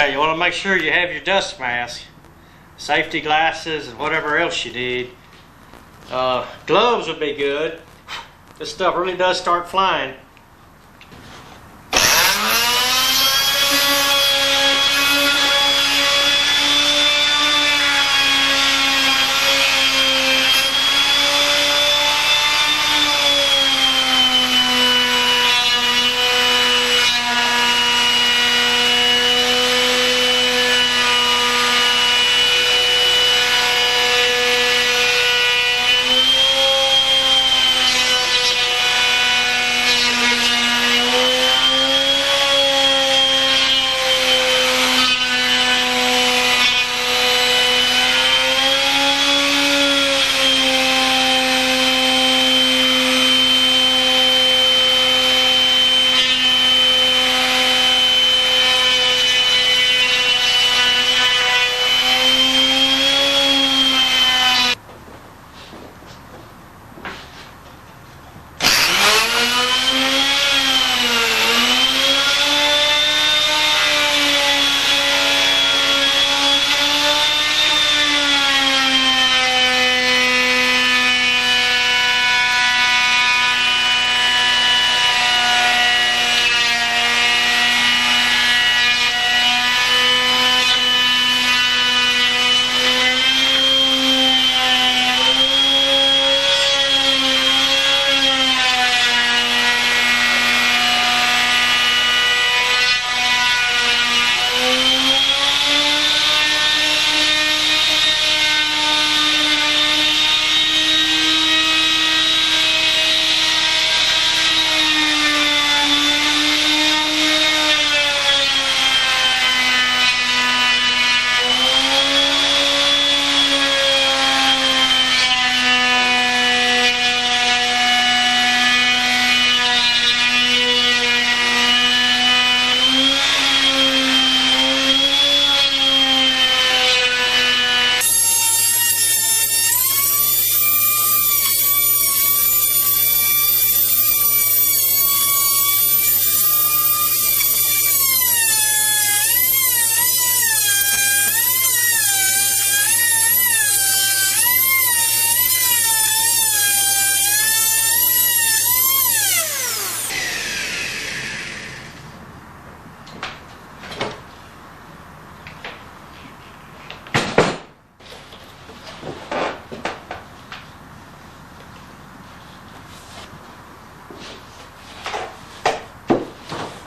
Okay, you want to make sure you have your dust mask, safety glasses, and whatever else you need. Gloves would be good. This stuff really does start flying.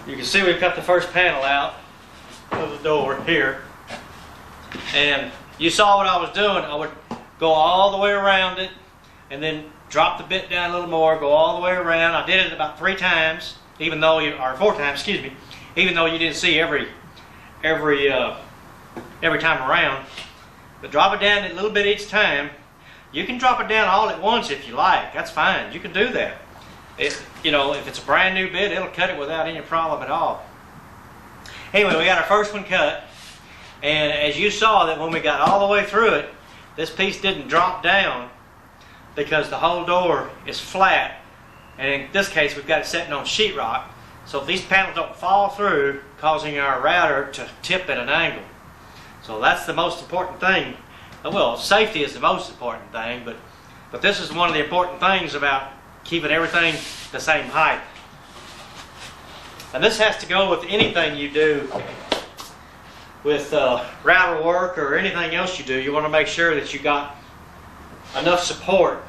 You can see we've got the first panel out of the door here. And you saw what I was doing. I would go all the way around it and then drop the bit down a little more, go all the way around. I did it about 3 times, even though or 4 times, excuse me, even though you didn't see every time around. But drop it down a little bit each time. You can drop it down all at once if you like. That's fine. You can do that. You know, if it's a brand new bit, it'll cut it without any problem at all. Anyway, we got our first one cut, and as you saw that when we got all the way through it, this piece didn't drop down because the whole door is flat, and in this case we've got it sitting on sheetrock, so these panels don't fall through, causing our router to tip at an angle. So that's the most important thing. Well, safety is the most important thing, but this is one of the important things about keeping everything the same height. And this has to go with anything you do with router work or anything else you do. You want to make sure that you got enough support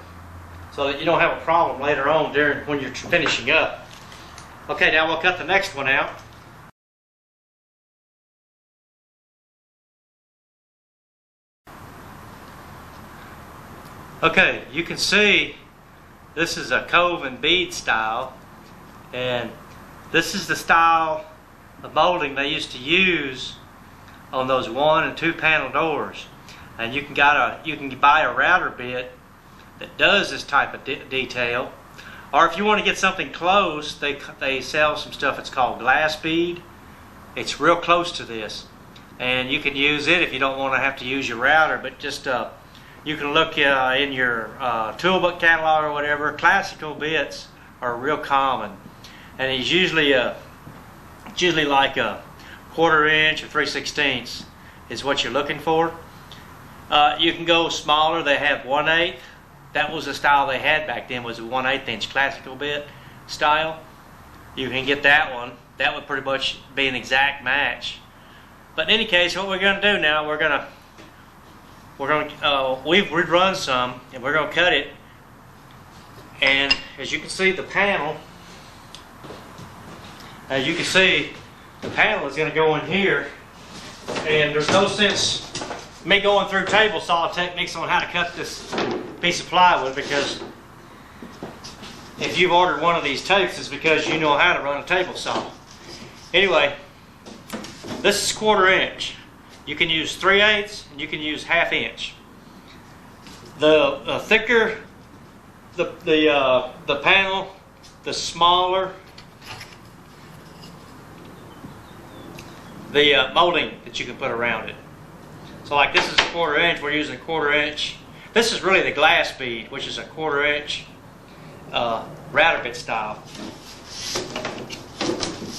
so that you don't have a problem later on when you're finishing up. Okay, now we'll cut the next one out. Okay, you can see this is a cove and bead style, and this is the style of molding they used to use on those 1 and 2 panel doors. And you can buy a router bit that does this type of detail, or if you want to get something close, they sell some stuff. It's called glass bead. It's real close to this, and you can use it if you don't want to have to use your router, but just you can look in your toolbook catalog or whatever. Classical bits are real common, and it's usually like a 1/4 or 3/16 is what you're looking for. You can go smaller. They have 1/8. That was the style they had back then, was a 1/8 inch classical bit style. You can get that one. That would pretty much be an exact match. But in any case, what we're going to do now, we've run some, and we're going to cut it. And as you can see, the panel is going to go in here. And there's no sense me going through table saw techniques on how to cut this piece of plywood, because if you've ordered one of these tapes, it's because you know how to run a table saw. Anyway, this is 1/4 inch. You can use 3/8 and you can use 1/2 inch. The thicker the panel, the smaller the molding that you can put around it. So like this is a 1/4 inch, we're using a 1/4 inch. This is really the glass bead, which is a 1/4 inch router bit style.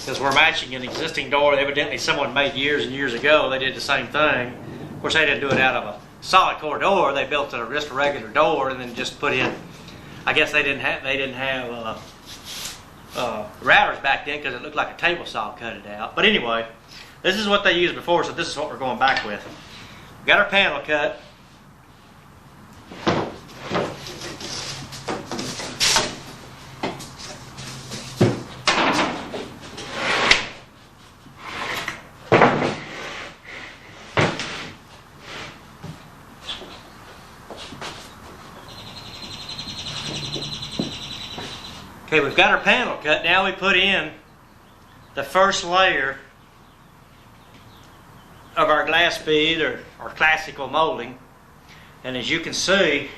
Because we're matching an existing door evidently someone made years and years ago. They did the same thing. Of course, they didn't do it out of a solid core door. They built just a regular door and then just put in. I guess they didn't have routers back then because it looked like a table saw cut it out. But anyway, this is what they used before, so this is what we're going back with. We got our panel cut. Okay, we've got our panel cut. Now we put in the first layer of our glass bead or classical molding. And as you can see,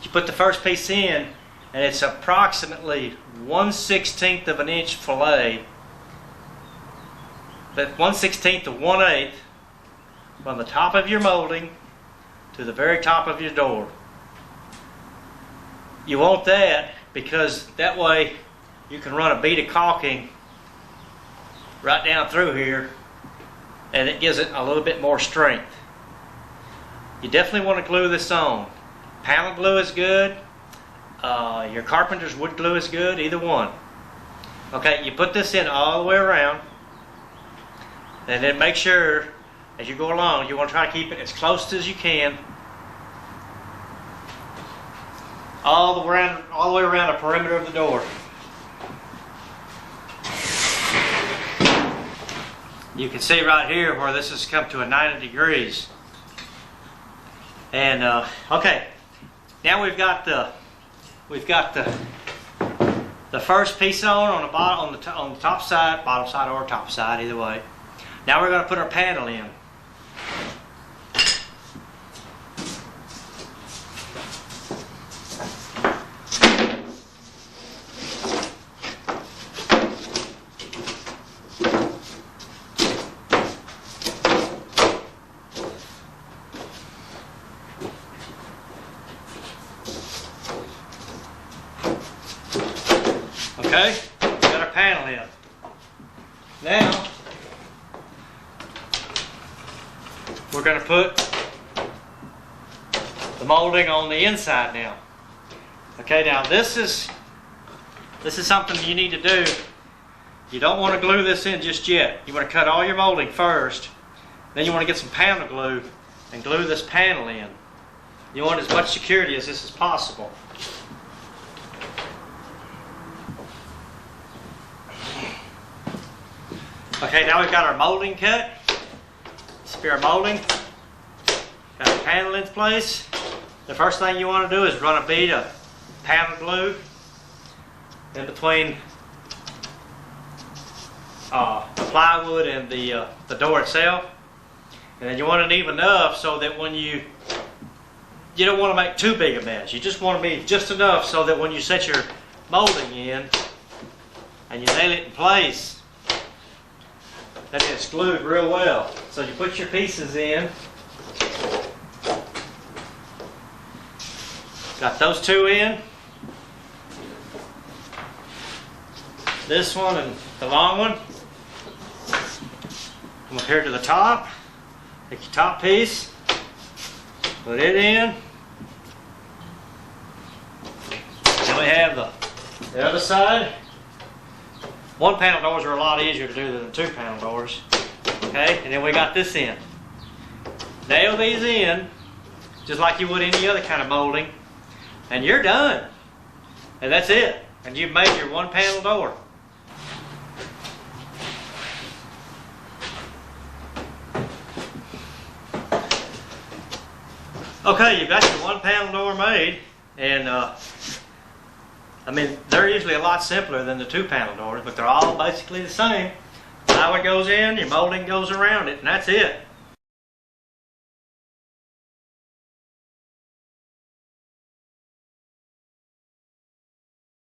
you put the first piece in and it's approximately 1/16 of an inch fillet. But 1/16 to 1/8 from the top of your molding to the very top of your door. You want that because that way you can run a bead of caulking right down through here and it gives it a little bit more strength. You definitely want to glue this on. Panel glue is good. Your carpenter's wood glue is good, either one. Okay, you put this in all the way around and then make sure as you go along you want to try to keep it as close as you can all the way around the perimeter of the door. You can see right here where this has come to a 90 degrees. And okay, now we've got the first piece on the bottom, on the top side, bottom side or top side, either way. Now we're going to put our panel in. Okay, got our panel in. Now, we're going to put the molding on the inside now. Okay, now this is something you need to do. You don't want to glue this in just yet. You want to cut all your molding first. Then you want to get some panel glue and glue this panel in. You want as much security as this is possible. Okay, now we've got our molding cut. This is our molding. Got our panel in place. The first thing you want to do is run a bead of panel glue in between the plywood and the door itself. And then you want it even enough so that when you don't want to make too big a mess. You just want to be just enough so that when you set your molding in and you nail it in place, that it's glued real well. So you put your pieces in. Got those two in. This one and the long one. Come up here to the top. Take your top piece, put it in. Then we have the other side. 1 panel doors are a lot easier to do than 2 panel doors. Okay, and then we got this in. Nail these in, just like you would any other kind of molding, and you're done. And that's it. And you've made your 1 panel door. Okay, you've got your 1 panel door made, and I mean, they're usually a lot simpler than the 2 panel doors, but they're all basically the same. Plywood goes in, your molding goes around it, and that's it.